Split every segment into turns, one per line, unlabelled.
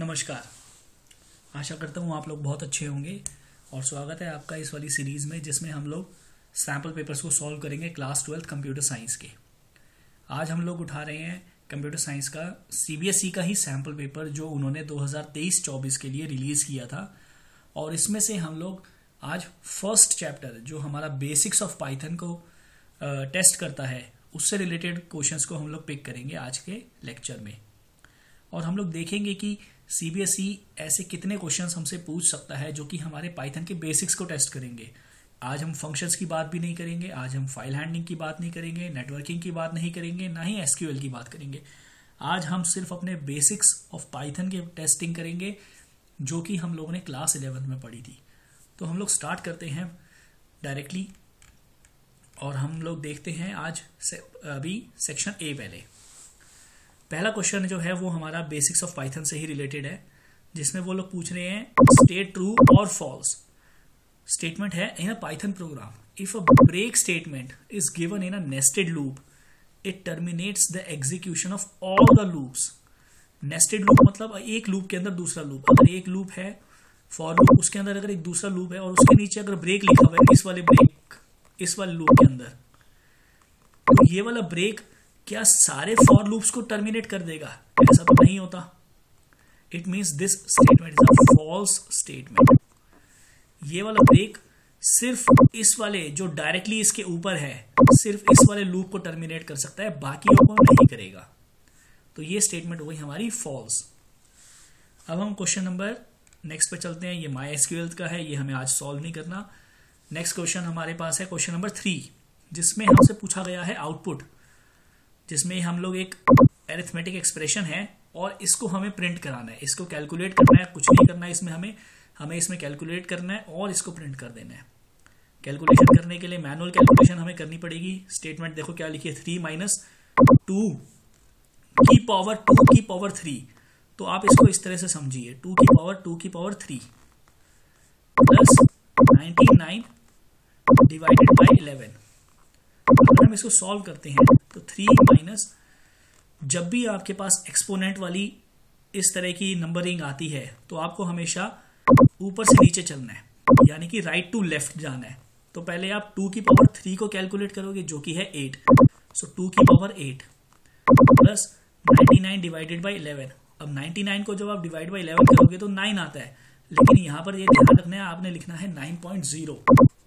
नमस्कार। आशा करता हूँ आप लोग बहुत अच्छे होंगे और स्वागत है आपका इस वाली सीरीज़ में जिसमें हम लोग सैम्पल पेपर्स को सॉल्व करेंगे क्लास 12 कंप्यूटर साइंस के। आज हम लोग उठा रहे हैं कंप्यूटर साइंस का सीबीएसई का ही सैम्पल पेपर जो उन्होंने 2023-24 के लिए रिलीज़ किया था और इसमें से हम लोग आज फर्स्ट चैप्टर जो हमारा बेसिक्स ऑफ पाइथन को टेस्ट करता है उससे रिलेटेड क्वेश्चंस को हम लोग पिक करेंगे आज के लेक्चर में। और हम लोग देखेंगे कि सीबीएसई ऐसे कितने क्वेश्चंस हमसे पूछ सकता है जो कि हमारे पाइथन के बेसिक्स को टेस्ट करेंगे। आज हम फंक्शंस की बात भी नहीं करेंगे, आज हम फाइल हैंडलिंग की बात नहीं करेंगे, नेटवर्किंग की बात नहीं करेंगे, ना ही एसक्यूएल की बात करेंगे। आज हम सिर्फ अपने बेसिक्स ऑफ पाइथन के टेस्टिंग करेंगे जो कि हम लोगों ने क्लास 11 में पढ़ी थी। तो हम लोग स्टार्ट करते हैं डायरेक्टली और हम लोग देखते हैं आज अभी सेक्शन ए। पहला क्वेश्चन जो है वो हमारा बेसिक्स ऑफ पाइथन से ही रिलेटेड है, जिसमें वो लोग पूछ रहे हैं स्टेट ट्रू और फॉल्स। स्टेटमेंट है in a Python program if a break statement is given in a nested loop it terminates the execution of all the loops. Nested loop मतलब एक लूप के अंदर दूसरा लूप। अगर एक लूप है फॉर लूप, उसके अंदर अगर एक दूसरा लूप है और उसके नीचे अगर ब्रेक लिखा हुआ है इस वाले लूप के अंदर, तो ये वाला ब्रेक क्या सारे फॉर लूप्स को टर्मिनेट कर देगा? ऐसा तो नहीं होता। It means this statement is a false statement. ये वाला ब्रेक सिर्फ इस वाले जो डायरेक्टली इसके ऊपर है सिर्फ इस वाले लूप को टर्मिनेट कर सकता है, बाकी को नहीं करेगा। तो ये स्टेटमेंट हो गई हमारी फॉल्स। अब हम क्वेश्चन नंबर नेक्स्ट पे चलते हैं। ये माई एसक्यूएल का है, ये हमें आज सॉल्व नहीं करना। नेक्स्ट क्वेश्चन हमारे पास है क्वेश्चन नंबर 3, जिसमें हमसे पूछा गया है आउटपुट, जिसमें हम लोग एक एरिथमेटिक एक्सप्रेशन है और इसको हमें प्रिंट कराना है, इसको कैलकुलेट करना है। कुछ नहीं करना है इसमें, हमें इसमें कैलकुलेट करना है और इसको प्रिंट कर देना है। कैलकुलेशन करने के लिए मैनुअल कैलकुलेशन हमें करनी पड़ेगी। स्टेटमेंट देखो क्या लिखी है, 3 - 2 की पावर 3। तो आप इसको इस तरह से समझिए, 2 की पावर 3 प्लस 99 डिवाइडेड बाई 11। अगर हम इसको सॉल्व करते हैं तो 3 माइनस, जब भी आपके पास एक्सपोनेंट वाली इस तरह की नंबरिंग आती है तो आपको हमेशा ऊपर से नीचे चलना है, यानी कि राइट टू लेफ्ट जाना है। तो पहले आप 2 की पावर 3 को कैलकुलेट करोगे जो कि है 8। सो 2 की पावर 8 प्लस 99 डिवाइडेड बाई 11। अब 99 को जब आप डिवाइड बाई 11 करोगे तो 9 आता है, लेकिन यहां पर ये ध्यान रखना है, आपने लिखना है 9.0,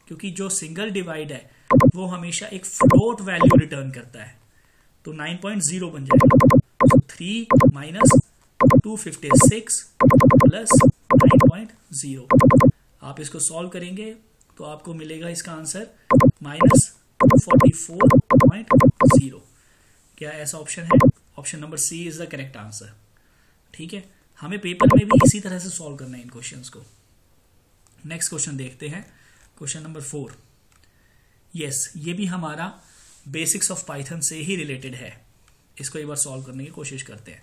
क्योंकि जो सिंगल डिवाइड है वो हमेशा एक फ्लोट वैल्यू रिटर्न करता है। तो 9.0 बन जाएगा। तो 3 माइनस 256 प्लस 9.0। आप इसको सॉल्व करेंगे तो आपको मिलेगा इसका आंसर -244.0। क्या ऐसा ऑप्शन है? Option number C is the correct answer. ठीक है, हमें पेपर में भी इसी तरह से सॉल्व करना है इन क्वेश्चंस को। नेक्स्ट क्वेश्चन देखते हैं, क्वेश्चन नंबर 4। यस, ये भी हमारा बेसिक्स ऑफ पाइथन से ही रिलेटेड है। इसको एक बार सॉल्व करने की कोशिश करते हैं।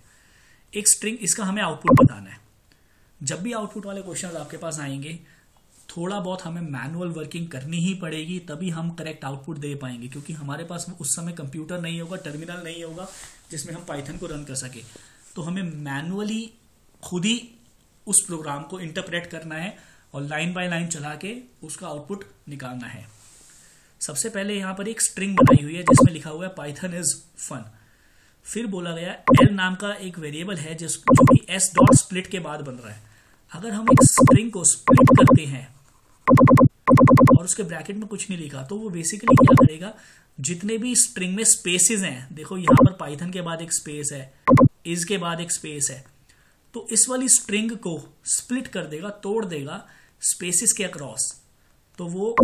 एक स्ट्रिंग, इसका हमें आउटपुट बताना है। जब भी आउटपुट वाले क्वेश्चन आपके पास आएंगे थोड़ा बहुत हमें मैनुअल वर्किंग करनी ही पड़ेगी, तभी हम करेक्ट आउटपुट दे पाएंगे, क्योंकि हमारे पास उस समय कंप्यूटर नहीं होगा, टर्मिनल नहीं होगा जिसमें हम पाइथन को रन कर सके। तो हमें मैनुअली खुद ही उस प्रोग्राम को इंटरप्रेट करना है और लाइन बाय लाइन चला के उसका आउटपुट निकालना है। सबसे पहले यहां पर एक स्ट्रिंग बनाई हुई है जिसमें लिखा हुआ है पाइथन इज फन। फिर बोला गया एल नाम का एक वेरिएबल है जो कि एस डॉट स्प्लिट के बाद बन रहा है। अगर हम एक स्ट्रिंग को स्प्लिट करते हैं और उसके ब्रैकेट में कुछ नहीं लिखा तो वो बेसिकली क्या करेगा, जितने भी स्ट्रिंग में स्पेसेस हैं, देखो यहां पर पाइथन के बाद एक स्पेस है, इज के बाद एक स्पेस है, तो इस वाली स्ट्रिंग को स्प्लिट कर देगा, तोड़ देगा स्पेसेस के अक्रॉस। तो वो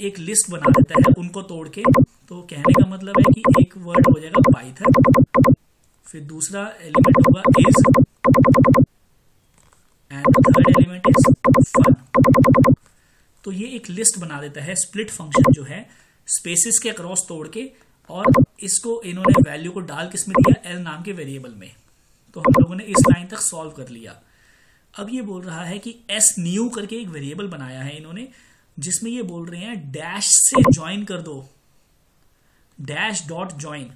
एक लिस्ट बना देता है उनको तोड़ के। तो कहने का मतलब है कि एक वर्ड हो जाएगा पाइथन, फिर दूसरा एलिमेंट होगा is and third element is fun. तो ये एक लिस्ट बना देता है स्प्लिट फंक्शन जो है स्पेसेस के अक्रॉस तोड़ के, और इसको इन्होंने वैल्यू को डाल किसमें दिया, एल नाम के वेरिएबल में। तो हम लोगों ने इस लाइन तक सॉल्व कर लिया। अब ये बोल रहा है कि एस न्यू करके एक वेरिएबल बनाया है इन्होंने, जिसमें ये बोल रहे हैं डैश से ज्वाइन कर दो, dash dot join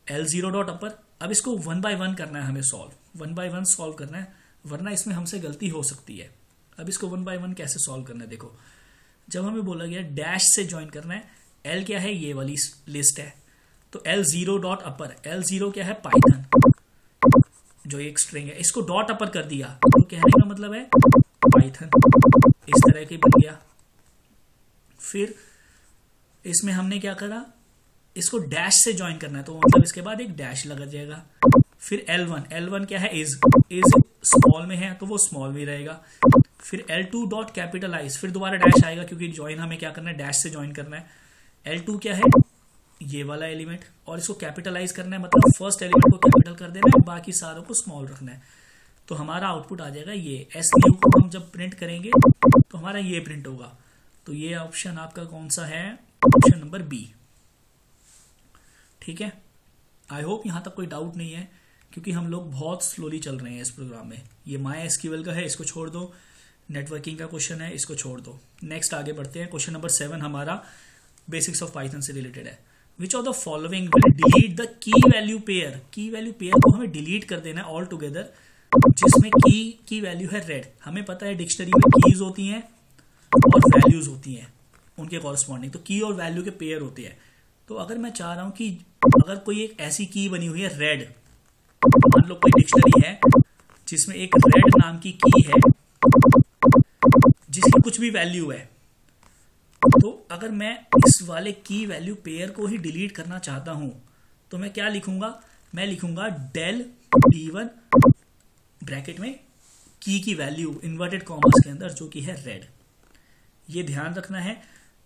L0 dot upper. अब इसको 1 by 1 करना है हमें सॉल्व, 1 by 1 सॉल्व करना है। वरना इसमें हमसे गलती हो सकती है। अब इसको वन बाय वन कैसे सॉल्व करना है, देखो जब हमें बोला गया डैश से ज्वाइन करना है, एल क्या है, ये वाली लिस्ट है, तो एल जीरो डॉट अपर, एल जीरो क्या है, पाइथन जो एक स्ट्रिंग है, इसको डॉट अपर कर दिया तो कहने का मतलब है पाइथन, इस तरह के बन गया। फिर इसमें हमने क्या करा, इसको डैश से ज्वाइन करना है तो मतलब इसके बाद एक डैश लगा जाएगा। फिर L1, L1 क्या है, इज स्मॉल में है तो वो स्मॉल में रहेगा। फिर L2 डॉट कैपिटलाइज, फिर दोबारा डैश आएगा क्योंकि ज्वाइन हमें क्या करना है, डैश से ज्वाइन करना है। L2 क्या है, ये वाला एलिमेंट, और इसको कैपिटलाइज करना है मतलब फर्स्ट एलिमेंट को कैपिटल कर देना है, बाकी सारों को स्मॉल रखना है। तो हमारा आउटपुट आ जाएगा ये, एस न्यू को हम जब प्रिंट करेंगे तो हमारा ये प्रिंट होगा। तो ये ऑप्शन आपका कौन सा है, ऑप्शन नंबर बी। ठीक है, आई होप यहां तक कोई डाउट नहीं है, क्योंकि हम लोग बहुत स्लोली चल रहे हैं इस प्रोग्राम में। ये माई एसक्यूएल का है, इसको छोड़ दो, नेटवर्किंग का क्वेश्चन है, इसको छोड़ दो। नेक्स्ट आगे बढ़ते हैं, क्वेश्चन नंबर 7 हमारा बेसिक्स ऑफ पाइथन से रिलेटेड है। Which of the following will delete the key value pair, की वैल्यू पेयर को हमें डिलीट कर देना है ऑल टुगेदर, जिसमें की वैल्यू है रेड। हमें पता है डिक्शनरी में कीज होती हैं और वैल्यूज होती हैं उनके कॉरस्पॉन्डिंग, तो की और वैल्यू के पेयर होते हैं। तो अगर मैं चाह रहा हूं कि अगर कोई एक ऐसी की बनी हुई है रेड, मान लो कोई डिक्शनरी है जिसमें एक रेड नाम की है जिसकी कुछ भी वैल्यू है, तो अगर मैं इस वाले की वैल्यू पेयर को ही डिलीट करना चाहता हूं तो मैं क्या लिखूंगा, मैं लिखूंगा डेल D1 ब्रैकेट में की वैल्यू इन्वर्टेड कॉमर्स के अंदर जो कि है रेड। ये ध्यान रखना है,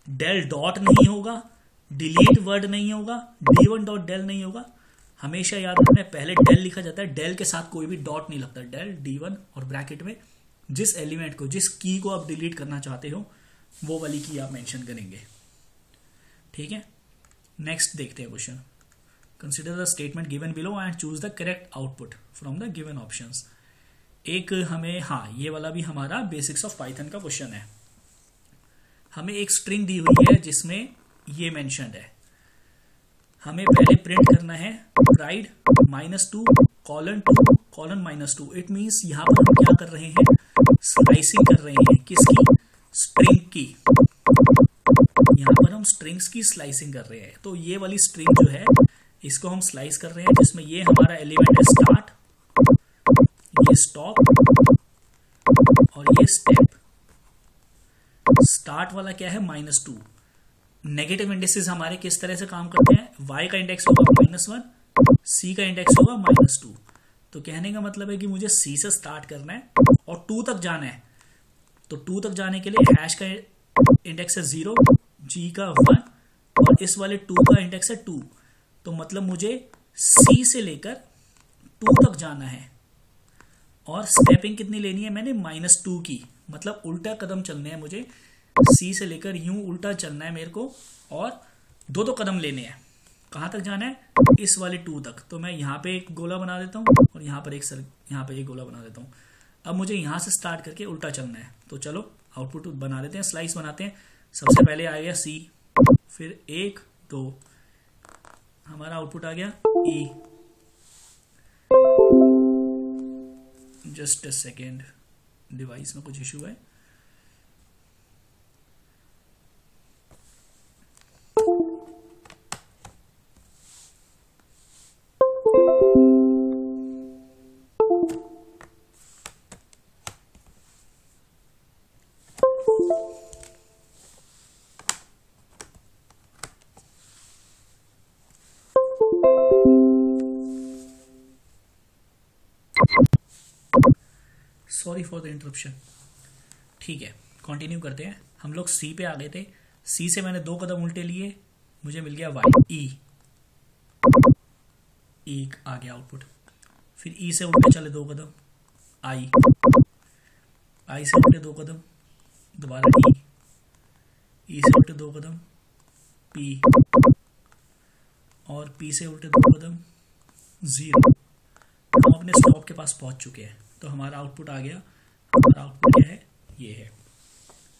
डेल डॉट नहीं होगा, डिलीट वर्ड नहीं होगा, D1 डॉट डेल नहीं होगा। हमेशा याद रखना है पहले डेल लिखा जाता है, डेल के साथ कोई भी डॉट नहीं लगता, डेल D1 और ब्रैकेट में जिस एलिमेंट को, जिस की को आप डिलीट करना चाहते हो वो वाली की आप मेंशन करेंगे। ठीक है, नेक्स्ट देखते हैं question. Consider the statement given below and choose the correct output from the given options. एक हमें, हाँ ये वाला भी हमारा बेसिक्स ऑफ पाइथन का क्वेश्चन है। हमें एक स्ट्रिंग दी हुई है जिसमें ये मेंशन्ड है, हमें पहले प्रिंट करना है प्राइड -2 :2 -2। इट मींस यहां पर हम क्या कर रहे हैं, स्लाइसिंग कर रहे हैं, किसकी, स्ट्रिंग की। यहां पर हम स्ट्रिंग्स की स्लाइसिंग कर रहे हैं। तो ये वाली स्ट्रिंग जो है इसको हम स्लाइस कर रहे हैं, जिसमें ये हमारा एलिमेंट है स्टार्ट, ये स्टॉप और ये स्टेप। स्टार्ट वाला क्या है, -2। नेगेटिव इंडेक्सेस हमारे किस तरह से काम करते हैं, y का इंडेक्स होगा -1, c का इंडेक्स होगा -2। तो कहने का मतलब है कि मुझे c से स्टार्ट करना है और 2 तक जाना है। तो 2 तक जाने के लिए हैश का इंडेक्स है 0, g का 1 और इस वाले 2 का इंडेक्स है 2। तो मतलब मुझे c से लेकर 2 तक जाना है और स्टेपिंग कितनी लेनी है मैंने, -2 की, मतलब उल्टा कदम चलने हैं मुझे, सी से लेकर यूं उल्टा चलना है मेरे को और 2 कदम लेने हैं। कहां तक जाना है, इस वाले 2 तक। तो मैं यहाँ पे एक गोला बना देता हूँ और यहाँ पर एक गोला बना देता हूँ। अब मुझे यहाँ से स्टार्ट करके उल्टा चलना है। तो चलो आउटपुट बना देते हैं, स्लाइस बनाते हैं। सबसे पहले आ गया सी, फिर 1 2, हमारा आउटपुट आ गया ई। जस्ट अ सेकेंड, डिवाइस में कुछ इशू है। Sorry for the interruption. ठीक है, कंटिन्यू करते हैं। हम लोग सी पे आ गए थे, सी से मैंने 2 कदम उल्टे लिए, मुझे मिल गया वाई, ई आ गया आउटपुट। फिर ई से उल्टे चले 2 कदम, आई से उल्टे 2 कदम, दोबारा ई से उल्टे 2 कदम, पी, और पी से उल्टे 2 कदम, 0। हम अपने स्टॉप के पास पहुंच चुके हैं। तो हमारा आउटपुट आ गया। हमारा आउटपुट क्या है, ये है।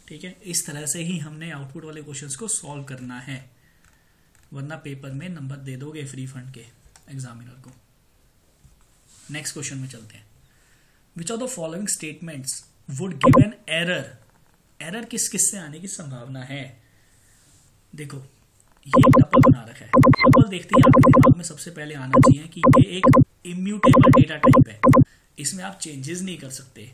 ठीक है, इस तरह से ही हमने आउटपुट वाले क्वेश्चंस को सॉल्व करना है, वरना पेपर में नंबर दे दोगे फ्री फंड के एग्जामिनर को। नेक्स्ट क्वेश्चन में चलते हैं। Which of the following statements would give an error. Error किस किस से आने की संभावना है? देखो ये टपल बना रखा है, टपल देखते ही आपके दिमाग में सबसे पहले आना चाहिए कि ये एक इम्यूटेबल डेटा टाइप है, इसमें आप चेंजेस नहीं कर सकते।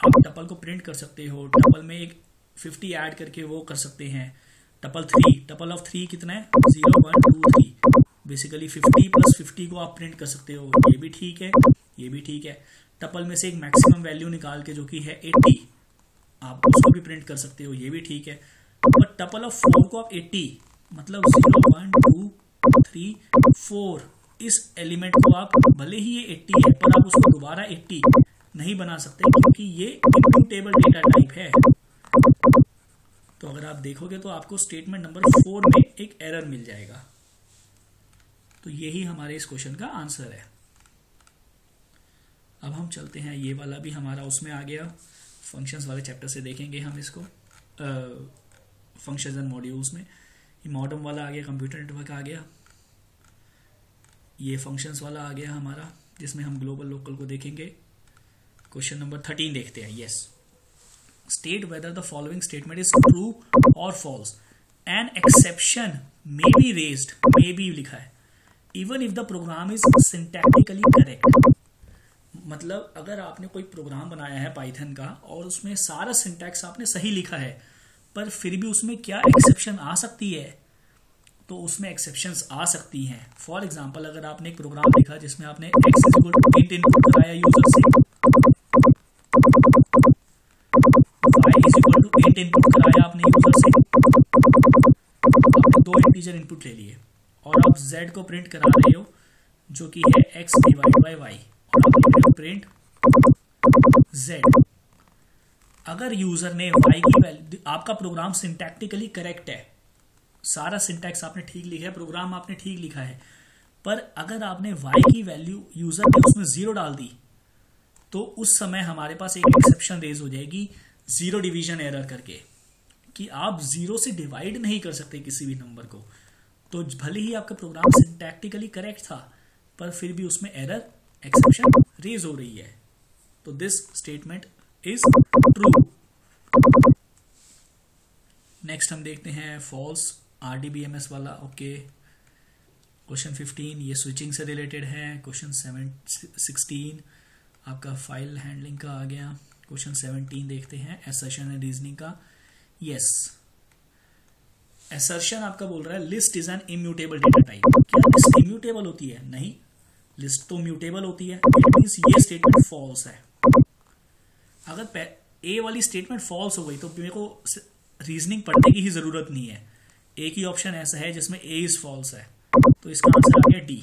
आप टपल को प्रिंट कर सकते हो, टपल में एक 50 ऐड करके वो कर सकते हैं। टपल ऑफ 3 कितना है? 0 1 2 3, बेसिकली 50 प्लस 50 को आप प्रिंट कर सकते हो, ये भी ठीक है, ये भी ठीक है। टपल में से एक मैक्सिमम वैल्यू निकाल के जो कि है 80, आप उसको भी प्रिंट कर सकते हो, ये भी ठीक है। बट टपल ऑफ 4 को आप 80 मतलब 0 1 2 3 4, इस एलिमेंट को आप भले ही ये 80 है पर आप उसको दोबारा 80 नहीं बना सकते क्योंकि ये इम्यूटेबल डेटा टाइप है। तो अगर आप देखोगे तो आपको स्टेटमेंट नंबर 4 में एक एरर मिल जाएगा। तो यही हमारे इस क्वेश्चन का आंसर है। अब हम चलते हैं, ये वाला भी हमारा उसमें आ गया, फंक्शंस वाले चैप्टर से देखेंगे हम इसको, फंक्शंस एंड मॉड्यूल्स में। ये मॉडर्न वाला आ गया, कंप्यूटर नेटवर्क आ गया, ये फंक्शंस वाला आ गया हमारा, जिसमें हम ग्लोबल लोकल को देखेंगे। क्वेश्चन नंबर 13 देखते हैं। Yes, state whether the following statement is true और false, an exception may be raised, may be लिखा है, even if the program is syntactically correct. मतलब अगर आपने कोई प्रोग्राम बनाया है पाइथन का और उसमें सारा सिंटैक्स आपने सही लिखा है, पर फिर भी उसमें क्या एक्सेप्शन आ सकती है? तो उसमें एक्सेप्शंस आ सकती हैं। फॉर एग्जांपल, अगर आपने एक प्रोग्राम लिखा जिसमें आपने x is equal to 8 input कराया यूजर से, y is equal to 8 input कराया आपने यूजर से, आपने 2 इंटीजर इनपुट ले लिए और आप z को प्रिंट करा रहे हो जो कि है x डिवाइड बाय y, और आप लिख रहे हो प्रिंट z। अगर यूजर ने y की वैल्यू, आपका प्रोग्राम सिंटैक्टिकली करेक्ट है, सारा सिंटैक्स आपने ठीक लिखा है, प्रोग्राम आपने ठीक लिखा है, पर अगर आपने y की वैल्यू यूजर ने उसमें 0 डाल दी तो उस समय हमारे पास एक एक्सेप्शन रेज हो जाएगी, 0 डिवीजन एरर करके, कि आप 0 से डिवाइड नहीं कर सकते किसी भी नंबर को। तो भले ही आपका प्रोग्राम सिंटैक्टिकली करेक्ट था पर फिर भी उसमें एरर एक्सेप्शन रेज हो रही है। तो this statement is true. Next हम देखते हैं फॉल्स, RDBMS वाला। ओके, क्वेश्चन 15 ये स्विचिंग से रिलेटेड है। क्वेश्चन 16 आपका फाइल हैंडलिंग का आ गया। क्वेश्चन 17 देखते हैं असर्शन एंड रीजनिंग का। यस, असर्शन आपका बोल रहा है list is an immutable data type. क्या लिस्ट इम्यूटेबल होती है? नहीं, लिस्ट तो म्यूटेबल होती है। इट मींस ये स्टेटमेंट फॉल्स है। अगर ए वाली स्टेटमेंट फॉल्स हो गई तो मेरे को रीजनिंग पढ़ने की ही जरूरत नहीं है। एक ही ऑप्शन ऐसा है जिसमें ए इज फॉल्स है, तो इसका आंसर आ गया D.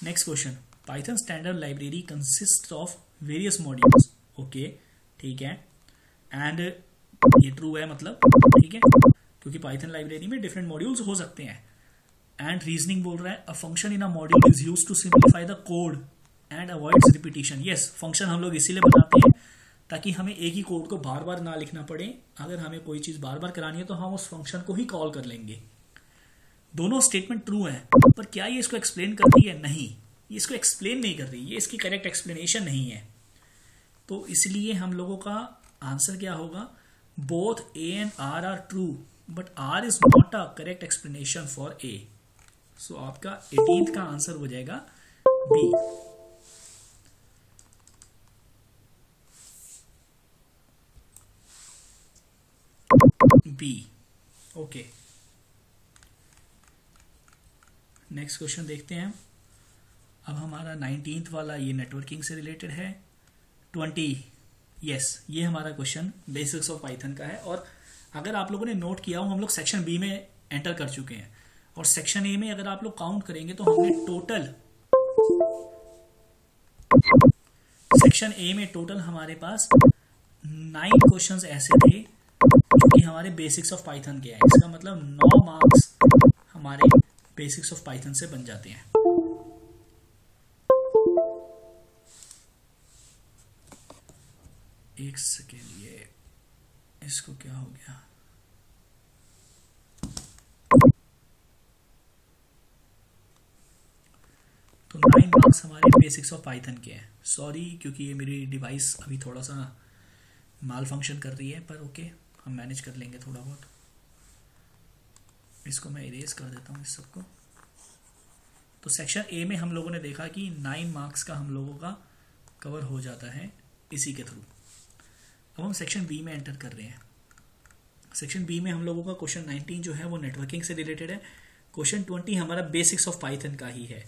Next question, Python standard library consist of various modules. Okay, ठीक है, एंड ये ट्रू है, मतलब ठीक है, क्योंकि पाइथन लाइब्रेरी में डिफरेंट मॉड्यूल्स हो सकते हैं। एंड रीजनिंग बोल रहा है a function in a module is used to simplify the code and avoids repetition. Yes, function हम लोग इसीलिए बनाते हैं ताकि हमें एक ही कोड को बार बार ना लिखना पड़े। अगर हमें कोई चीज बार बार करानी है तो हम उस फंक्शन को ही कॉल कर लेंगे। दोनों स्टेटमेंट ट्रू हैं, पर क्या ये इसको एक्सप्लेन करती है? नहीं, ये इसको एक्सप्लेन नहीं कर रही, ये इसकी करेक्ट एक्सप्लेनेशन नहीं है। तो इसलिए हम लोगों का आंसर क्या होगा? Both A and R R true, but R is not a correct explanation for A. So आपका 18th का आंसर हो जाएगा B. B. Okay, next question देखते हैं। अब हमारा 19th वाला ये नेटवर्किंग से रिलेटेड है। 20, यस, ये हमारा क्वेश्चन बेसिक्स ऑफ पाइथन का है। और अगर आप लोगों ने नोट किया हो, हम लोग सेक्शन बी में एंटर कर चुके हैं, और सेक्शन ए में अगर आप लोग काउंट करेंगे तो हमने टोटल सेक्शन ए में टोटल हमारे पास 9 क्वेश्चंस ऐसे थे जो कि हमारे बेसिक्स ऑफ पाइथन के हैं। इसका मतलब 9 मार्क्स हमारे बेसिक्स ऑफ पाइथन से बन जाते हैं। एक सेकेंड, ये इसको क्या हो गया? तो 9 मार्क्स हमारे बेसिक्स ऑफ पाइथन के हैं। सॉरी क्योंकि ये मेरी डिवाइस अभी थोड़ा सा माल फंक्शन कर रही है, पर ओके हम मैनेज कर लेंगे थोड़ा बहुत। इसको मैं इरेज कर देता हूँ इस सबको। तो सेक्शन ए में हम लोगों ने देखा कि 9 मार्क्स का हम लोगों का कवर हो जाता है इसी के थ्रू। अब हम सेक्शन बी में एंटर कर रहे हैं। सेक्शन बी में हम लोगों का क्वेश्चन 19 जो है वो नेटवर्किंग से रिलेटेड है। क्वेश्चन 20 हमारा बेसिक्स ऑफ पाइथन का ही है,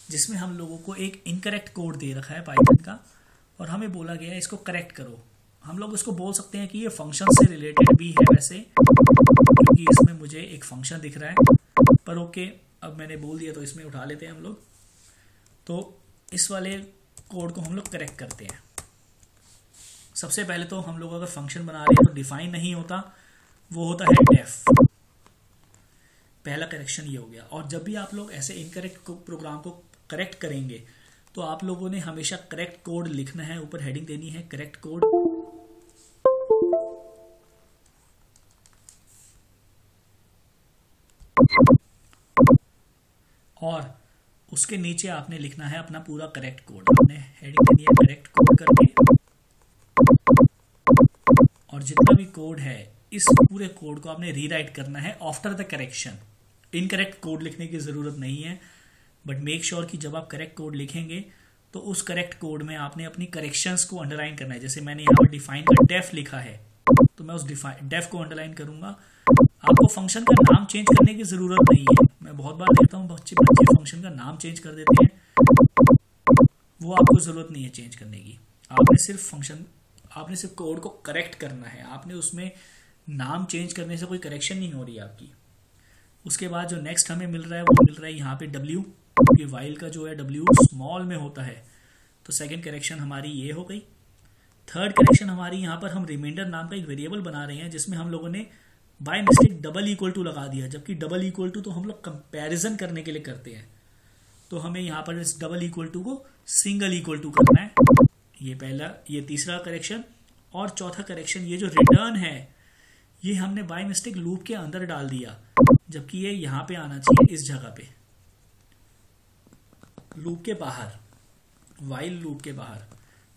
जिसमें हम लोगों को एक इनकरेक्ट कोड दे रखा है पाइथन का और हमें बोला गया है इसको करेक्ट करो। हम लोग इसको बोल सकते हैं कि ये फंक्शन से रिलेटेड भी है वैसे, क्योंकि इसमें मुझे एक फंक्शन दिख रहा है, पर ओके अब मैंने बोल दिया तो इसमें उठा लेते हैं हम लोग। तो इस वाले कोड को हम लोग करेक्ट करते हैं। सबसे पहले तो हम लोग अगर फंक्शन बना रहे हैं तो डिफाइन नहीं होता, वो होता है डेफ। पहला करेक्शन ये हो गया। और जब भी आप लोग ऐसे इनकरेक्ट प्रोग्राम को करेक्ट करेंगे तो आप लोगों ने हमेशा करेक्ट कोड लिखना है, ऊपर हेडिंग देनी है करेक्ट कोड। और उसके नीचे आपने लिखना है अपना पूरा करेक्ट कोड। आपने हेडिंग देनी है करेक्ट कोड करके, और जितना भी कोड है इस पूरे कोड को आपने रीराइट करना है after the correction. Incorrect code लिखने की जरूरत नहीं है, बट मेक श्योर कि जब आप करेक्ट कोड लिखेंगे तो उस करेक्ट कोड में आपने अपनी करेक्शंस को अंडरलाइन करना है। जैसे मैंने यहाँ पर डिफाइन का डेफ लिखा है तो मैं उस डेफ को अंडरलाइन करूंगा। आपको फंक्शन का नाम चेंज करने की जरूरत नहीं है। मैं बहुत बार देखता हूँ बच्चे फंक्शन का नाम चेंज कर देते हैं, वो आपको जरूरत नहीं है चेंज करने की। आपने सिर्फ कोड को करेक्ट करना है, आपने उसमें नाम चेंज करने से कोई करेक्शन नहीं हो रही है आपकी। उसके बाद जो नेक्स्ट हमें मिल रहा है वो मिल रहा है यहाँ पे W, ये वाइल का जो है W स्मॉल में होता है। तो सेकंड करेक्शन हमारी ये हो गई। थर्ड करेक्शन हमारी यहाँ पर हम रिमाइंडर नाम का एक वेरिएबल बना रहे हैं जिसमें हम लोगों ने by mistake double equal to लगा दिया, जबकि डबल इक्वल टू तो हम लोग कंपैरिजन करने के लिए करते हैं। तो हमें यहाँ पर इस डबल इक्वल टू को सिंगल इक्वल टू करना है। ये तीसरा करेक्शन। और चौथा करेक्शन ये जो रिटर्न है ये हमने बाय मिस्टेक लूप के अंदर डाल दिया, जबकि ये यहाँ पे आना चाहिए इस जगह पे, लूप के बाहर, वाइल लूप के बाहर।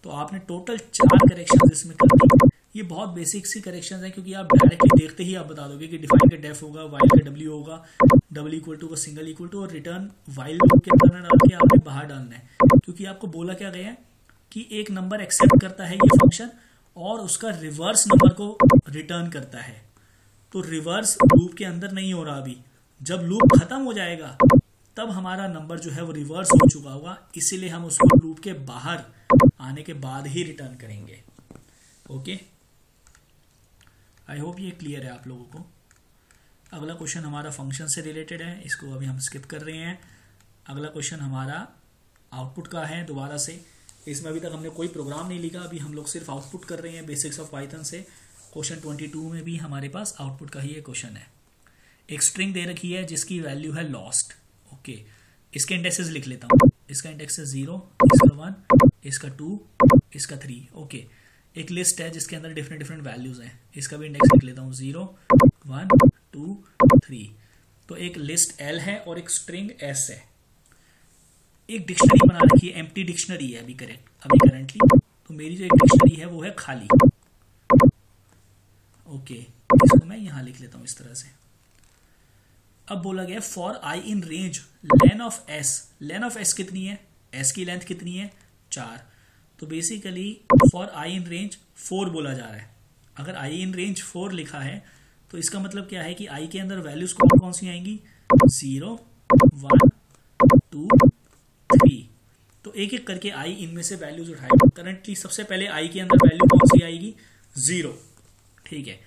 तो आपने टोटल 4 करेक्शन इसमें कर दी। ये बहुत बेसिक सी करेक्शंस हैं, क्योंकि आप डायरेक्टली देखते ही आप बता दोगे कि डिफाइन का डेफ होगा, वाइल का डब्ल्यू होगा, डबल इक्वल टू का सिंगल इक्वल टू, और रिटर्न वाइल लूप के अंदर डाल के आपने बाहर डालना है। क्योंकि आपको बोला क्या गया है कि एक नंबर एक्सेप्ट करता है ये फंक्शन और उसका रिवर्स नंबर को रिटर्न करता है। तो रिवर्स लूप के अंदर नहीं हो रहा अभी, जब लूप खत्म हो जाएगा तब हमारा नंबर जो है वो रिवर्स हो चुका होगा, इसीलिए हम उसको लूप के बाहर आने के बाद ही रिटर्न करेंगे। ओके, आई होप ये क्लियर है आप लोगों को। अगला क्वेश्चन हमारा फंक्शन से रिलेटेड है, इसको अभी हम स्किप कर रहे हैं। अगला क्वेश्चन हमारा आउटपुट का है दोबारा से। इसमें अभी तक हमने कोई प्रोग्राम नहीं लिखा, अभी हम लोग सिर्फ आउटपुट कर रहे हैं बेसिक्स ऑफ पाइथन से। क्वेश्चन 22 में भी हमारे पास आउटपुट का ही ये क्वेश्चन है। एक स्ट्रिंग दे रखी है जिसकी वैल्यू है लॉस्ट। ओके, इसके इंडेक्सेस लिख लेता हूँ। इसका इंडेक्स है 0, इसका 1, इसका 2, इसका 3। ओके, एक लिस्ट है जिसके अंदर डिफरेंट डिफरेंट वैल्यूज हैं। इसका भी इंडेक्स लिख लेता हूँ 0, 1, 2, 3। तो एक लिस्ट L है और एक स्ट्रिंग S है। एक डिक्शनरी बना रखी है, एम्प्टी डिक्शनरी है अभी करंटली। तो मेरी जो एक डिक्शनरी है वो है खाली। ओके, इसको मैं यहां लिख लेता हूं इस तरह से। अब बोला गया for I in range lane of S. Lane of S कितनी है, एस की लेंथ कितनी है, 4। तो basically for I in range 4 बोला जा रहा है। अगर आई इन रेंज 4 लिखा है तो इसका मतलब क्या है कि आई के अंदर वैल्यूज कौन कौन सी आएंगी, 0, 1, 2, 3। तो एक एक करके आई इनमें से वैल्यूज उठाएगा। करंटली सबसे पहले आई के अंदर वैल्यू कौन सी आएगी, 0। ठीक है,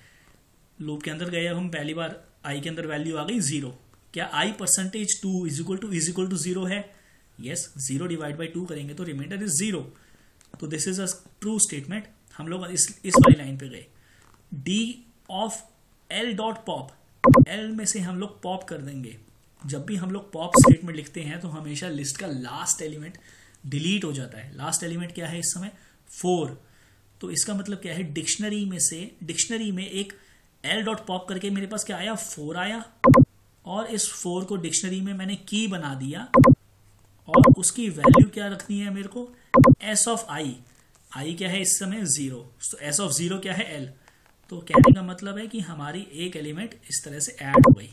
लूप के अंदर गए हम, पहली बार आई के अंदर वैल्यू आ गई 0। क्या आई परसेंटेज 2 इज इक्वल टू 0 है, यस। 0 डिवाइड बाई 2 करेंगे तो रिमाइंडर इज 0। तो this is a true statement. हम लोग इस वाली लाइन पे गए। D of L dot pop, L में से हम लोग पॉप कर देंगे। जब भी हम लोग पॉप स्टेटमेंट लिखते हैं तो हमेशा लिस्ट का लास्ट एलिमेंट डिलीट हो जाता है। लास्ट एलिमेंट क्या है इस समय, 4। तो इसका मतलब क्या है, डिक्शनरी में एक एल डॉट पॉप करके मेरे पास क्या आया, 4 आया, और इस 4 को डिक्शनरी में मैंने की बना दिया और उसकी वैल्यू क्या रखनी है मेरे को, एस ऑफ आई। आई क्या है इस समय 0, तो एस ऑफ 0 क्या है L। तो कहने का मतलब है कि हमारी एक एलिमेंट इस तरह से ऐड हो गई।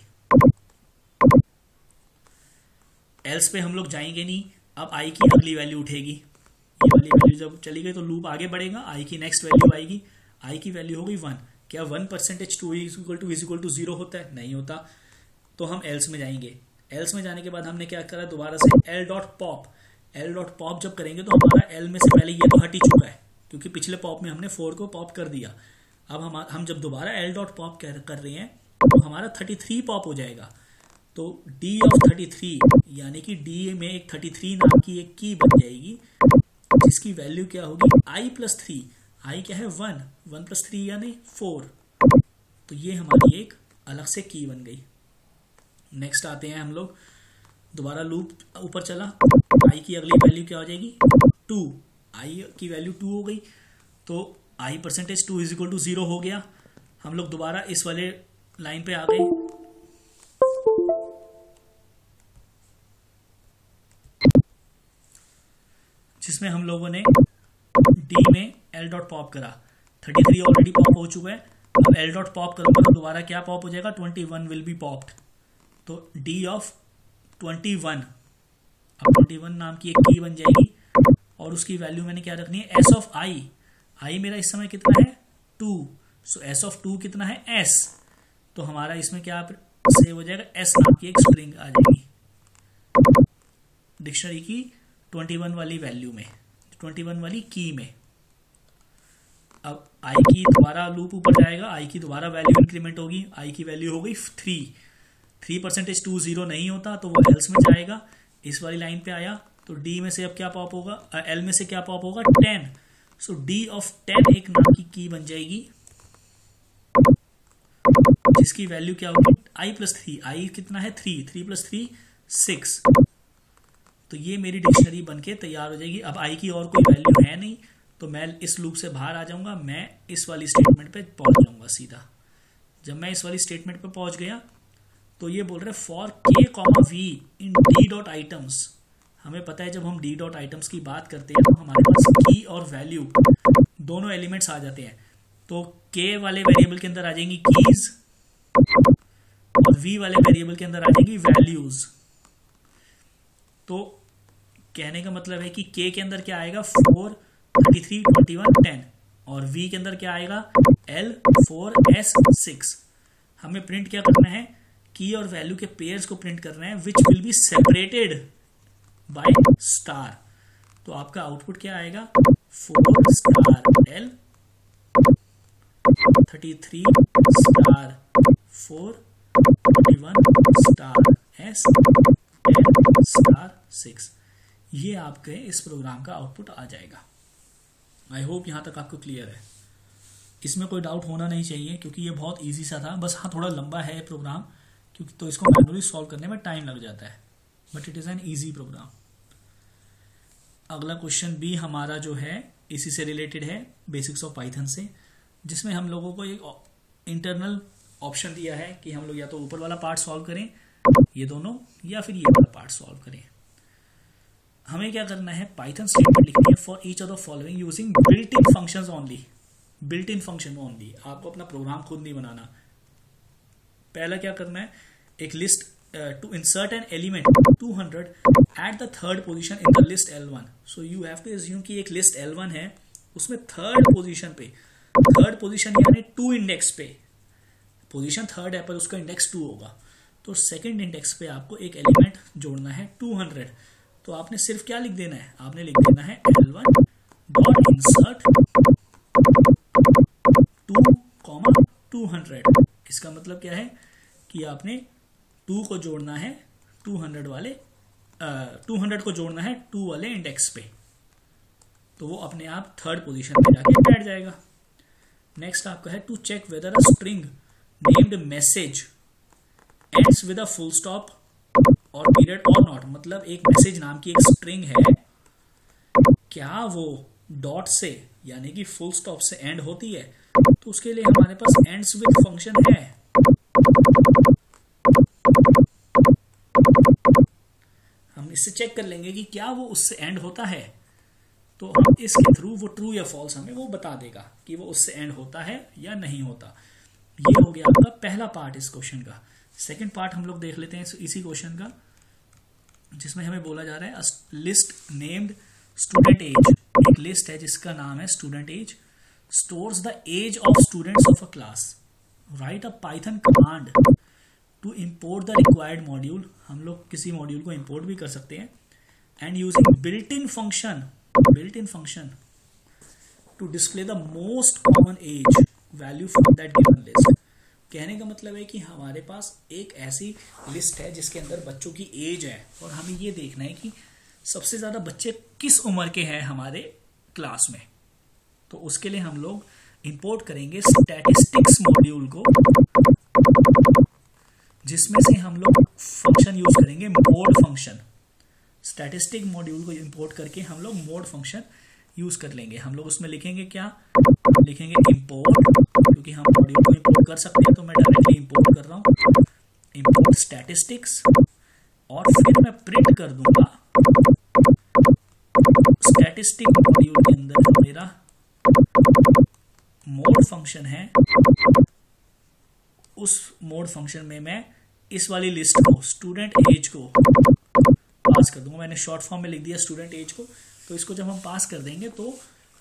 एल्स पे हम लोग जाएंगे नहीं, अब आई की अगली वैल्यू उठेगी, ये वाली वैल्यू जब चली गई तो लूप आगे बढ़ेगा, आई की नेक्स्ट वैल्यू आएगी, आई की वैल्यू हो गई 1। क्या 1% 2 इज इक्वल टू 0 होता है? नहीं होता। तो हम एल्स में जाएंगे। एल्स में जाने के बाद हमने क्या करा, दोबारा से L dot pop. L dot pop जब करेंगे तो हमारा एल में से पहले ये तो हट ही चुका है, क्योंकि पिछले पॉप में हमने 4 को पॉप कर दिया। अब हम जब दोबारा एल डॉट पॉप कर रहे हैं तो हमारा 33 पॉप हो जाएगा। तो डी ऑफ 33 यानी कि डी में एक 33 नाम की एक की बन जाएगी, जिसकी वैल्यू क्या होगी, आई प्लस 3। आई क्या है 1, 1 प्लस 3 यानी 4। तो ये हमारी एक अलग से की बन गई। नेक्स्ट आते हैं हम लोग, दोबारा लूप ऊपर चला, आई की अगली वैल्यू क्या हो जाएगी 2। आई की वैल्यू 2 हो गई, तो आई परसेंटेज 2 इज इक्वल टू 0 हो गया। हम लोग दोबारा इस वाले लाइन पे आ गए, जिसमें हम लोगों ने डी में एल डॉट पॉप करा। 33 ऑलरेडी पॉप हो चुका है, अब एल डॉट पॉप करूंगा तो दोबारा क्या पॉप हो जाएगा, 21 विल बी पॉप्ड। तो डी ऑफ 21, अब 21 नाम की एक की बन जाएगी और उसकी वैल्यू मैंने क्या रखनी है, एस ऑफ आई। आई मेरा इस समय कितना है 2, सो एस ऑफ 2 कितना है एस। तो हमारा इसमें क्या सेव हो जाएगा, एस नाम की एक स्ट्रिंग आ जाएगी डिक्शनरी की 21 वाली वैल्यू में, 21 वाली की में। अब आई की दोबारा लूप ऊपर जाएगा, आई की दोबारा वैल्यू इंक्रीमेंट होगी, आई की वैल्यू हो गई 3% 2 0 नहीं होता, तो वो एल्स में जाएगा। इस वाली लाइन पे आया तो डी में से अब क्या पॉप होगा, एल में से क्या पॉप होगा 10। सो डी ऑफ 10 एक नाम की बन जाएगी, जिसकी वैल्यू क्या होगी, आई प्लस 3। आई कितना है 3, 3 प्लस 3 6। तो ये मेरी डिक्शनरी बनके तैयार हो जाएगी। अब आई की और कोई वैल्यू है नहीं, तो मैं इस लूप से बाहर आ जाऊंगा, मैं इस वाली स्टेटमेंट पे पहुंच जाऊंगा सीधा। जब मैं इस वाली स्टेटमेंट पे पहुंच गया तो ये बोल रहे for k comma v in d dot items. हमें पता है जब हम डी डॉट आइटम्स की बात करते हैं तो हमारे पास की और वैल्यू दोनों एलिमेंट्स आ जाते हैं। तो के वाले वेरिएबल के अंदर आ जाएंगी कीज और वी वाले वेरिएबल के अंदर आ जाएंगी वैल्यूज। तो कहने का मतलब है कि के के अंदर क्या आएगा 4, 33, 21, 10 और वी के अंदर क्या आएगा L 4 S 6। हमें प्रिंट क्या करना है, की और वैल्यू के पेयर्स को प्रिंट करना है, which will be separated by star. तो आपका आउटपुट क्या आएगा 4 star L 33 star 4 21 star S 10 star 6। ये आपके इस प्रोग्राम का आउटपुट आ जाएगा। आई होप यहां तक आपको क्लियर है। इसमें कोई डाउट होना नहीं चाहिए क्योंकि ये बहुत इजी सा था। बस हाँ थोड़ा लंबा है प्रोग्राम, क्योंकि तो इसको मैनुअली सॉल्व करने में टाइम लग जाता है, but it is an easy program. अगला क्वेश्चन भी हमारा जो है इसी से रिलेटेड है, बेसिक्स ऑफ पाइथन से, जिसमें हम लोगों को एक इंटरनल ऑप्शन दिया है कि हम लोग या तो ऊपर वाला पार्ट सॉल्व करें ये दोनों, या फिर ये वाला पार्ट सॉल्व करें। हमें क्या करना है, पाइथन स्टेटमेंट लिखनी है for each of the following using built in functions only. Built in function only, आपको अपना प्रोग्राम खुद नहीं बनाना। पहला क्या करना है, एक list to insert an element 200 at the third position in the list L1। So you have to assume कि एक लिस्ट L1 है, उसमें थर्ड पोजीशन पे, थर्ड पोजीशन यानी 2 इंडेक्स पे, पोजीशन थर्ड है पर उसका इंडेक्स 2 होगा, तो सेकंड इंडेक्स पे आपको एक एलिमेंट जोड़ना है 200। तो आपने सिर्फ क्या लिख देना है, आपने लिख देना है L1 डॉट इंसर्ट 200। इसका मतलब क्या है कि आपने 2 को जोड़ना है 200 वाले 200 को जोड़ना है 2 वाले इंडेक्स पे, तो वो अपने आप थर्ड पोजीशन पे जाके बैठ जाएगा। नेक्स्ट आपका है to check whether a string named message ends with a full stop और पीरियड और नॉट। मतलब एक मैसेज नाम की एक स्ट्रिंग है, क्या वो डॉट से यानी कि फुल स्टॉप से एंड होती है, तो उसके लिए हमारे पास एंड्स विद फंक्शन है। हम इससे चेक कर लेंगे कि क्या वो उससे एंड होता है, तो हम इसके थ्रू वो ट्रू या फॉल्स हमें वो बता देगा कि वो उससे एंड होता है या नहीं होता। ये हो गया आपका पहला पार्ट इस क्वेश्चन का। सेकंड पार्ट हम लोग देख लेते हैं इसी क्वेश्चन का, जिसमें हमें बोला जा रहा है लिस्ट नेम्ड स्टूडेंट एज। एक लिस्ट है जिसका नाम है student age, stores the age of students of a class, right a Python command to import the required module. हम लोग किसी मॉड्यूल को इंपोर्ट भी कर सकते हैं, and using built in function to display the most common age value from that given list. कहने का मतलब है कि हमारे पास एक ऐसी लिस्ट है जिसके अंदर बच्चों की एज है, और हमें ये देखना है कि सबसे ज्यादा बच्चे किस उम्र के हैं हमारे क्लास में। तो उसके लिए हम लोग इंपोर्ट करेंगे स्टैटिस्टिक्स मॉड्यूल को, जिसमें से हम लोग फंक्शन यूज करेंगे मोड फंक्शन। स्टैटिस्टिक मॉड्यूल को इंपोर्ट करके हम लोग मोड फंक्शन यूज कर लेंगे। हम लोग उसमें लिखेंगे क्या, लिखेंगे इंपोर्ट, क्योंकि हम मॉड्यूल को इंपोर्ट कर सकते हैं तो मैं डायरेक्टली इंपोर्ट कर रहा हूं, इंपोर्ट स्टैटिस्टिक्स, और फिर मैं प्रिंट कर दूंगा स्टैटिस्टिक मॉड्यूल के अंदर जो मेरा मोड फंक्शन है, उस मोड फंक्शन में मैं इस वाली लिस्ट को स्टूडेंट एज को पास कर दूंगा। मैंने शॉर्ट फॉर्म में लिख दिया स्टूडेंट एज को, तो इसको जब हम पास कर देंगे तो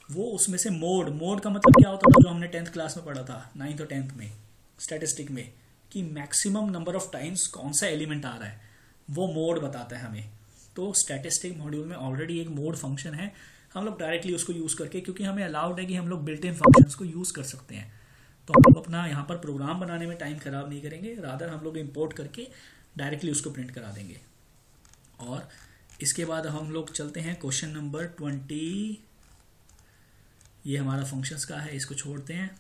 वो उसमें से मोड का मतलब क्या होता था, जो हमने 10th क्लास में पढ़ा था, 9th और 10th में स्टैटिस्टिक में, कि मैक्सिमम नंबर ऑफ टाइम्स कौन सा एलिमेंट आ रहा है, वो मोड बताता है हमें। तो स्टैटिस्टिक मॉड्यूल में ऑलरेडी एक मोड फंक्शन है, हम लोग डायरेक्टली उसको यूज करके, क्योंकि हमें अलाउड है कि हम लोग बिल्ट इन फंक्शंस को यूज कर सकते हैं, तो हम लोग अपना यहाँ पर प्रोग्राम बनाने में टाइम खराब नहीं करेंगे, रादर हम लोग इंपोर्ट करके डायरेक्टली उसको प्रिंट करा देंगे। और इसके बाद हम लोग चलते हैं क्वेश्चन नंबर 20। ये हमारा फंक्शंस का है, इसको छोड़ते हैं,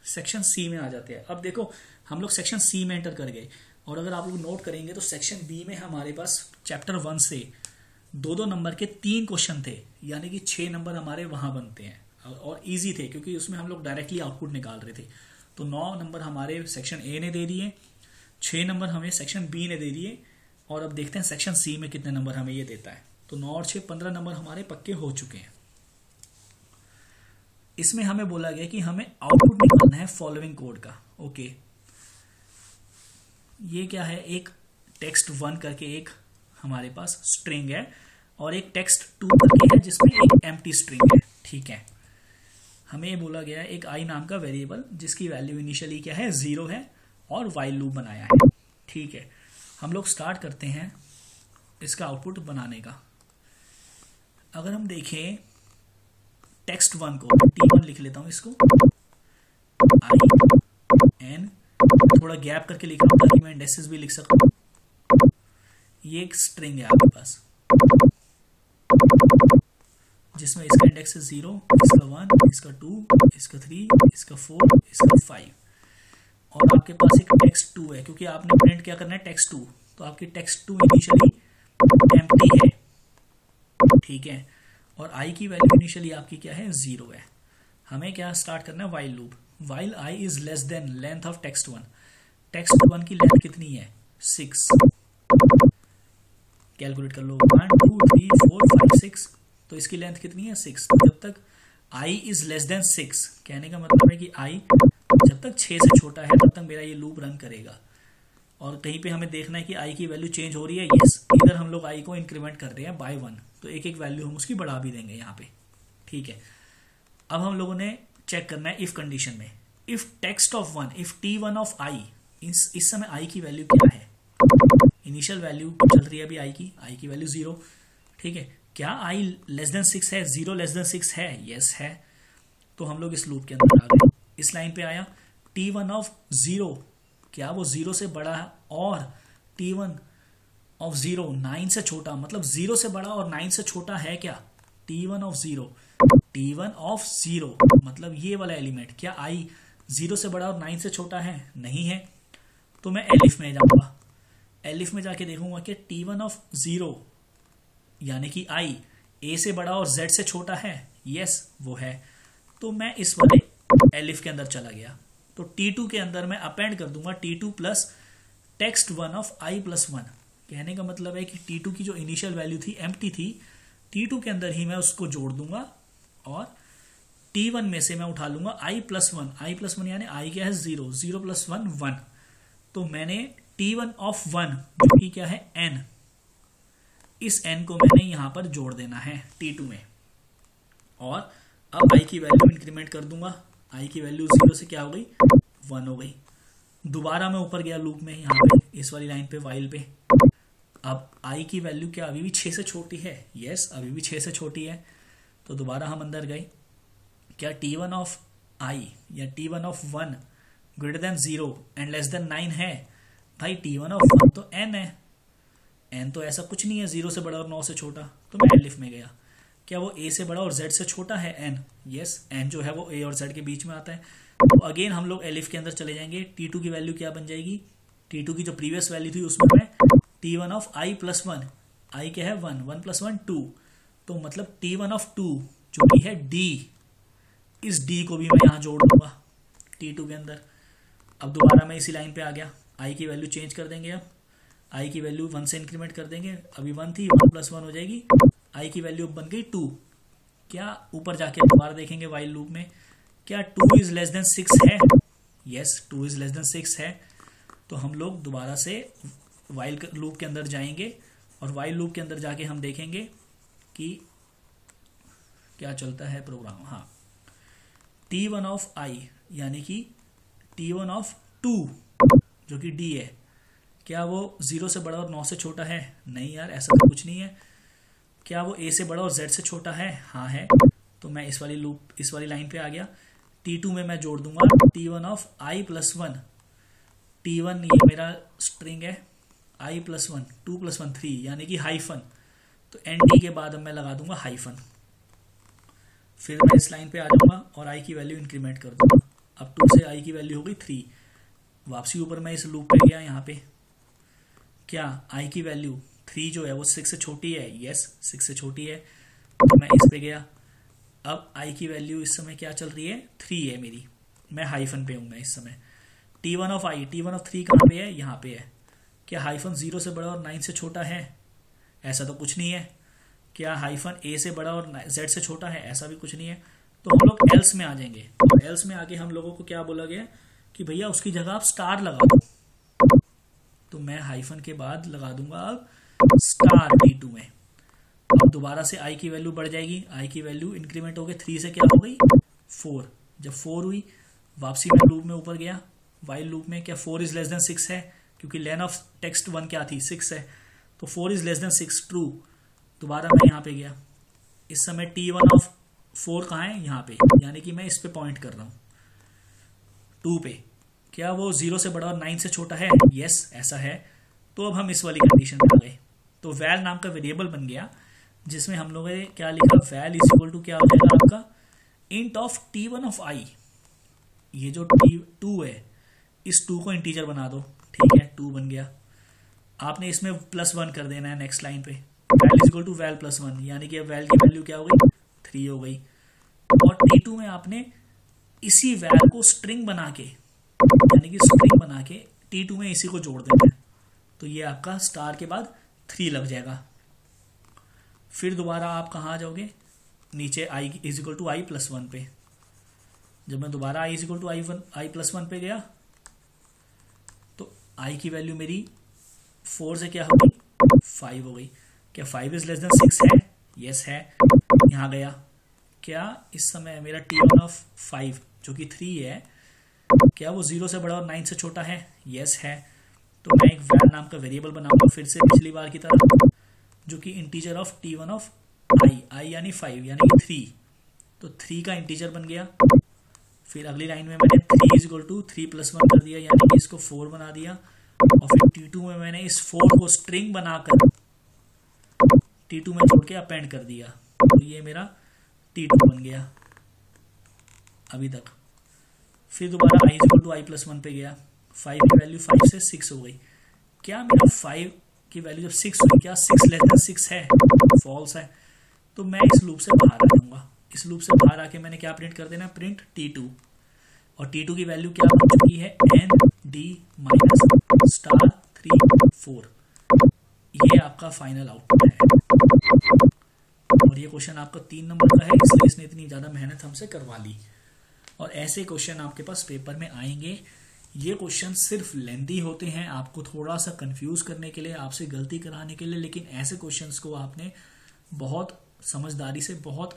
सेक्शन सी में आ जाते हैं। अब देखो हम लोग सेक्शन सी में एंटर कर गए, और अगर आप लोग नोट करेंगे तो सेक्शन बी में हमारे पास चैप्टर 1 से 2-2 नंबर के 3 क्वेश्चन थे, यानी कि 6 नंबर हमारे वहां बनते हैं, और इजी थे क्योंकि उसमें हम लोग डायरेक्टली आउटपुट निकाल रहे थे। तो 9 नंबर हमारे सेक्शन ए ने दे दिए, 6 नंबर हमें सेक्शन बी ने दे दिए, और अब देखते हैं सेक्शन सी में कितने नंबर हमें ये देता है। तो 9 और 6 15 नंबर हमारे पक्के हो चुके हैं। इसमें हमें बोला गया कि हमें आउटपुट निकालना है फॉलोइंग कोड का। ओके, ये क्या है, एक टेक्स्ट 1 करके एक हमारे पास स्ट्रिंग है, और एक टेक्स्ट 2 करके है जिसमें एक एम्प्टी स्ट्रिंग है। ठीक है, हमें ये बोला गया है एक आई नाम का वेरिएबल जिसकी वैल्यू इनिशियली क्या है 0 है, और वाइल लूप बनाया है। ठीक है, हम लोग स्टार्ट करते हैं इसका आउटपुट बनाने का। अगर हम देखें टेक्स्ट 1 को, T1 लिख लेता हूं इसको, I N, थोड़ा गैप करके लिख रहा हूं ताकि मैं इंडेक्सेस भी लिख सकूं। ये एक स्ट्रिंग है आपके पास जिसमें इसका इंडेक्स है 0, इसका 1, इसका 2, इसका 3, इसका 4, इसका 5, और आपके पास एक टेक्स्ट 2 है, क्योंकि आपने प्रिंट क्या करना है टेक्स्ट 2, तो आपकी टेक्स्ट 2 इनिशियली एम्प्टी है। ठीक है, और i की वैल्यू इनिशियली आपकी क्या है 0 है। हमें क्या स्टार्ट करना है while loop, while i is less than length of text 1। Text 1 की लेंथ कितनी है 6, कैलकुलेट कर लो, 1 2 3 4 5 6, तो इसकी लेंथ कितनी है 6। तो जब तक i इज लेस देन 6, कहने का मतलब है कि i जब तक 6 से छोटा है तब तक मेरा ये लूप रन करेगा। और कहीं पे हमें देखना है कि i की वैल्यू चेंज हो रही है, यस, इधर हम लोग i को इंक्रीमेंट कर रहे हैं बाय 1, तो एक एक वैल्यू हम उसकी बढ़ा भी देंगे यहाँ पे। ठीक है, अब हम लोगों ने चेक करना है इफ कंडीशन में, if text of 1, if T1 of i, इस समय i की वैल्यू क्या है, इनिशियल वैल्यू चल रही है अभी i की वैल्यू 0। ठीक है, क्या i लेस देन 6 है, 0 लेस देन 6 है, यस है, तो हम लोग इस लूप के अंदर आ गए। इस लाइन पे आया T1 ऑफ 0, क्या वो 0 से बड़ा है, और T1 ऑफ 0 9 से छोटा, मतलब 0 से बड़ा और 9 से छोटा है क्या, T1 ऑफ 0, T1 ऑफ 0 मतलब ये वाला एलिमेंट, क्या i 0 से बड़ा और 9 से छोटा है, नहीं है, तो मैं एलिफ में जाऊंगा, एलिफ में जाके देखूंगा कि T1 ऑफ 0 यानी कि i a से बड़ा और z से छोटा है, यस वो है, तो मैं इस वाले एलिफ के अंदर चला गया। तो T2 के अंदर मैं अपेंड कर दूंगा T2 plus text 1 of i plus 1, कहने का मतलब है कि T2 की जो इनिशियल वैल्यू थी एम्प्टी थी, T2 के अंदर ही मैं उसको जोड़ दूंगा और T1 में से मैं उठा लूंगा i+1। i+1 यानी i क्या है 0, 0 + 1 1। तो मैंने T1 ऑफ 1 जो कि क्या है n, इस n को मैंने यहां पर जोड़ देना है T2 में। और अब i की वैल्यू इंक्रीमेंट कर दूंगा। i की वैल्यू 0 से क्या हो गई 1 हो गई। दोबारा मैं ऊपर गया लूप में, यहाँ पे इस वाली लाइन पे वाइल पे। अब i की वैल्यू क्या अभी भी 6 से छोटी है? यस, अभी भी 6 से छोटी है। तो दोबारा हम अंदर गए, क्या T1 ऑफ i या T1 of 1 greater than 0 and less than 9 है? भाई T1 ऑफ 1 तो n है, n तो ऐसा कुछ नहीं है 0 से बड़ा और 9 से छोटा। तो मैं एलिफ में गया, क्या वो a से बड़ा और z से छोटा है n? यस, n जो है वो a और z के बीच में आता है। तो अगेन हम लोग एलिफ के अंदर चले जाएंगे। T2 की वैल्यू क्या बन जाएगी? T2 की जो प्रीवियस वैल्यू थी उसमें मैं T1 ऑफ i+1, i क्या है 1, 1 + 1 2, तो मतलब T1 ऑफ 2 जो कि है d, इस d को भी मैं यहाँ जोड़ दूंगा T2 के अंदर। अब दोबारा मैं इसी लाइन पे आ गया, i की वैल्यू चेंज कर देंगे। अब i की वैल्यू 1 से इंक्रीमेंट कर देंगे, अभी 1 थी 1 + 1 हो जाएगी, i की वैल्यू बन गई 2। क्या ऊपर जाके दोबारा देखेंगे वाइल लूप में, क्या 2 इज लेस देन 6 है? यस, 2 इज लेस देन 6 है। तो हम लोग दोबारा से वाइल लूप के अंदर जाएंगे और वाइल लूप के अंदर जाके हम देखेंगे कि क्या चलता है प्रोग्राम। हाँ, T1 ऑफ i यानी कि T1 ऑफ 2 जो कि d है, क्या वो 0 से बड़ा और 9 से छोटा है? नहीं यार, ऐसा तो कुछ नहीं है। क्या वो a से बड़ा और z से छोटा है? हाँ है। तो मैं इस वाली लाइन पे आ गया। T2 में मैं जोड़ दूंगा T1 ऑफ i+1। T1 ये मेरा स्ट्रिंग है, i+1, 2 + 1 3 यानी कि हाइफन। तो NT के बाद अब मैं लगा दूंगा हाइफन। फिर मैं इस लाइन पे आ जाऊंगा और i की वैल्यू इंक्रीमेंट कर दूंगा। अब 2 से i की वैल्यू हो गई 3। वापसी ऊपर मैं इस लूप पे गया, यहाँ पे क्या i की वैल्यू 3 जो है वो 6 से छोटी है? यस, 6 से छोटी है। तो मैं इस पे गया, अब i की वैल्यू इस समय क्या चल रही है 3 है मेरी, मैं हाइफन पे हूँ मैं इस समय। T1 of i, T1 of 3 कहाँ पे है? यहाँ पे है। क्या हाइफन 0 से बड़ा और 9 से छोटा है? ऐसा तो कुछ नहीं है। क्या हाइफन a से बड़ा और z से छोटा है? ऐसा भी कुछ नहीं है। तो हम लोग एल्स में आ जाएंगे। और एल्स में आके हम लोगों को क्या बोला गया कि भैया उसकी जगह आप स्टार लगा दो। तो मैं हाइफन के बाद लगा दूंगा अब स्टार T2 में। अब दोबारा से i की वैल्यू बढ़ जाएगी, i की वैल्यू इंक्रीमेंट हो गई 3 से क्या हो गई 4। जब 4 हुई, वापसी में लूप में ऊपर गया, वाइल लूप में, क्या 4 इज लेस देन 6 है? क्योंकि लेन ऑफ टेक्स्ट 1 क्या थी 6 है, तो 4 इज लेस देन 6 ट्रू। दोबारा मैं यहाँ पे गया, इस समय T1 ऑफ 4 कहाँ है? यहाँ पे, यानी कि मैं इस पे पॉइंट कर रहा हूँ 2 पे। क्या वो 0 से बड़ा और 9 से छोटा है? यस, ऐसा है। तो अब हम इस वाली कंडीशन पे आ गए। तो वैल नाम का वेरिएबल बन गया जिसमें हम लोगों ने क्या लिखा, वैल इज इक्वल टू क्या हो जाएगा आपका int of T1 of i। ये जो T2 है इस 2 को इंटीजर बना दो, ठीक है 2 बन गया। आपने इसमें +1 कर देना है नेक्स्ट लाइन पे, val is equal to val +1, यानी कि वैल की वैल्यू क्या हो गई 3 हो गई। और T2 में आपने इसी वैल को स्ट्रिंग बना के, यानी कि स्ट्रिंग बना के T2 में इसी को जोड़ देना है। तो ये आपका स्टार के बाद 3 लग जाएगा। फिर दोबारा आप कहाँ आ जाओगे, नीचे i is equal to i+1 पे। जब मैं दोबारा i is equal to i+1 पे गया तो i की वैल्यू मेरी 4 से क्या हो गई 5 हो गई। क्या 5 इज लेस देन 6 है? यस है। यहाँ गया, क्या इस समय मेरा T1 ऑफ 5 जो कि 3 है, क्या वो 0 से बड़ा और 9 से छोटा है? यस है। तो मैं एक वैल नाम का वेरिएबल बनाऊंगा फिर से पिछली बार की तरह, जो कि integer of T1 of i यानी 5 यानी कि 3। तो 3 का इंटीजर बन गया। फिर अगली लाइन में मैंने 3 इज इक्वल टू 3 + 1 कर दिया, यानी कि इसको 4 बना दिया। और फिर T2 में मैंने इस 4 को स्ट्रिंग बनाकर T2 में जोड़ के अपेंड कर दिया। तो ये मेरा T2 बन गया अभी तक। फिर दोबारा i is equal to i+1 पे गया, 5 की वैल्यू 5 से 6 हो गई। क्या मेरा 5 की वैल्यू जब 6 हुई, क्या 6 लेस देन 6 है? फॉल्स है। तो मैं इस लूप से बाहर आ जाऊंगा। इस लूप से बाहर आके मैंने क्या प्रिंट कर देना, प्रिंट T2। और T2 की वैल्यू क्या बन चुकी है, n d - *3 4। ये आपका फाइनल आउटपुट है। और ये क्वेश्चन आपका 3 नंबर का है, इसलिए इसने इतनी ज़्यादा मेहनत हमसे करवा ली। और ऐसे क्वेश्चन आपके पास पेपर में आएंगे। ये क्वेश्चन सिर्फ लेंदी होते हैं आपको थोड़ा सा कंफ्यूज करने के लिए, आपसे गलती कराने के लिए, लेकिन ऐसे क्वेश्चंस को आपने बहुत समझदारी से, बहुत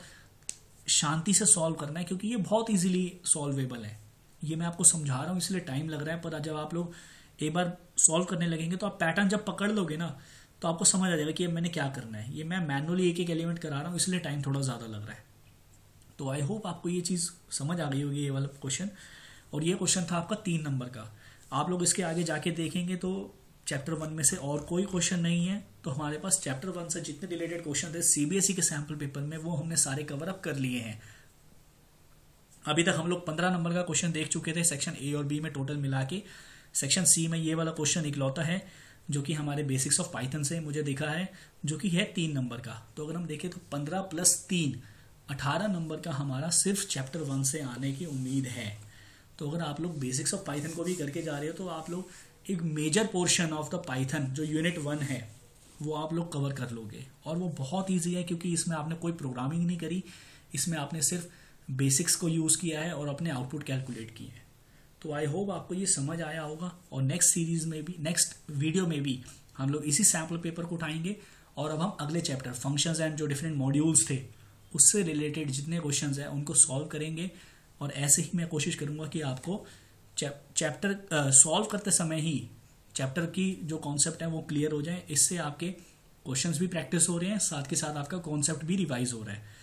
शांति से सॉल्व करना है, क्योंकि ये बहुत इजीली सॉल्वेबल है। ये मैं आपको समझा रहा हूँ इसलिए टाइम लग रहा है, पर जब आप लोग एक बार सॉल्व करने लगेंगे तो आप पैटर्न जब पकड़ लोगे ना, तो आपको समझ आ जाएगा कि अब मैंने क्या करना है। ये मैं मैनुअली एक एक एलिमेंट करा रहा हूँ, इसलिए टाइम थोड़ा ज़्यादा लग रहा है। तो आई होप आपको ये चीज़ समझ आ गई होगी, ये वाला क्वेश्चन। और ये क्वेश्चन था आपका 3 नंबर का। आप लोग इसके आगे जाके देखेंगे तो चैप्टर 1 में से और कोई क्वेश्चन नहीं है, तो हमारे पास चैप्टर 1 से जितने रिलेटेड क्वेश्चन थे सीबीएसई के सैम्पल पेपर में, वो हमने सारे कवर अप कर लिए हैं। अभी तक हम लोग 15 नंबर का क्वेश्चन देख चुके थे सेक्शन ए और बी में टोटल मिला के। सेक्शन सी में ये वाला क्वेश्चन इकलौता है जो कि हमारे बेसिक्स ऑफ पाइथन से मुझे दिखा है, जो कि है 3 नंबर का। तो अगर हम देखें तो 15 + 3 18 नंबर का हमारा सिर्फ चैप्टर 1 से आने की उम्मीद है। तो अगर आप लोग बेसिक्स ऑफ पाइथन को भी करके जा रहे हो तो आप लोग एक major portion of the Python जो यूनिट 1 है वो आप लोग कवर कर लोगे। और वो बहुत ईजी है, क्योंकि इसमें आपने कोई प्रोग्रामिंग नहीं करी, इसमें आपने सिर्फ बेसिक्स को यूज़ किया है और अपने आउटपुट कैलकुलेट किए हैं। तो आई होप आपको ये समझ आया होगा। और नेक्स्ट सीरीज में भी, नेक्स्ट वीडियो में भी हम लोग इसी सैम्पल पेपर को उठाएंगे, और अब हम अगले चैप्टर फंक्शंस एंड जो डिफरेंट मॉड्यूल्स थे उससे रिलेटेड जितने क्वेश्चंस हैं उनको सॉल्व करेंगे। और ऐसे ही मैं कोशिश करूंगा कि आपको चैप्टर सॉल्व करते समय ही चैप्टर की जो कॉन्सेप्ट है वो क्लियर हो जाए। इससे आपके क्वेश्चंस भी प्रैक्टिस हो रहे हैं, साथ के साथ आपका कॉन्सेप्ट भी रिवाइज हो रहा है।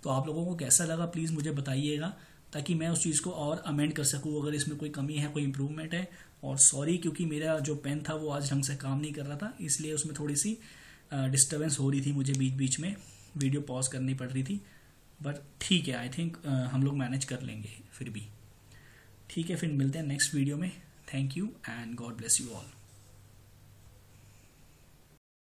तो आप लोगों को कैसा लगा प्लीज़ मुझे बताइएगा, ताकि मैं उस चीज़ को और अमेंड कर सकूँ अगर इसमें कोई कमी है, कोई इंप्रूवमेंट है। और सॉरी, क्योंकि मेरा जो पेन था वो आज ढंग से काम नहीं कर रहा था, इसलिए उसमें थोड़ी सी डिस्टर्बेंस हो रही थी, मुझे बीच बीच में वीडियो पॉज करनी पड़ रही थी। बट ठीक है, आई थिंक हम लोग मैनेज कर लेंगे फिर भी। ठीक है, फिर मिलते हैं नेक्स्ट वीडियो में। Thank you and God bless you all.